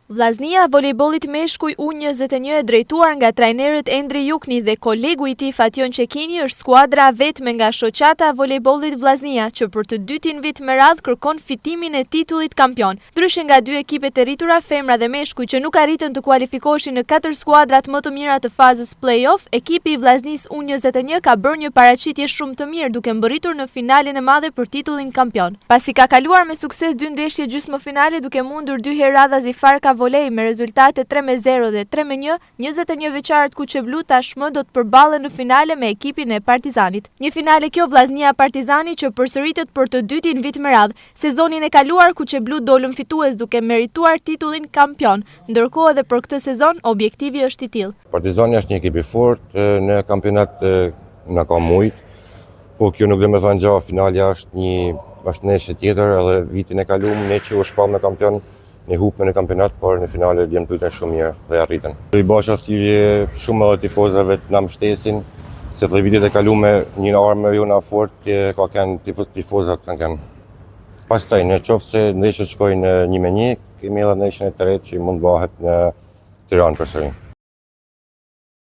Vllaznia volejbollit meshkuj U21 e drejtuar nga trajnerët Endri Jukni dhe kolegu i tij Fation Çekini është skuadra vetme nga shoqata volejbollit Vllaznia që për të dytin vit me radhë kërkon fitimin e titullit kampion. Ndryshe nga dy ekipet e rritura femra dhe meshkuj që nuk arritën të kualifikoheshin në 4 skuadrat më të mira të fazës play-off, ekipi i Vllaznisë U21 ka bërë një paraqitje shumë të mirë duke mbërritur në finalen e madhe për titullin kampion. Pasi ka kaluar me sukses 2 ndeshje gjysmëfinale duke mundur 2 herë radha Zifarka volej me rezultate 3-0 dhe 3-1, 21 vjeçarët kuqeblu tashmë do të përballen në finale me ekipin e Partizanit. Një finale kjo Vllaznia Partizani që përsëritet për të dytin vit me radhë. Sezonin e kaluar kuqeblu dolën fitues duke merituar titullin kampion, ndërkohë edhe për këtë sezon objektivi është i tillë. Partizani është një ekip i fortë në kampionat na ka mujt, po kjo nuk do të thonë gjë, finalja është ndeshje tjetër, edhe vitin e kaluar ne që u shpall në kampion në hupën e kampionat, por në finale djem pyetën shumë mirë dhe arritën. I basha thirrje shumë edhe tifozëve të na mbështesin, se dhe vitet e kaluar një armë jona fort ka kanë tifozat kanë. Pastaj në qoftë se ndeshjet shkojnë 1-1, kemi edhe ndeshjen e tretë që mund bëhet në Tiranë përsëri.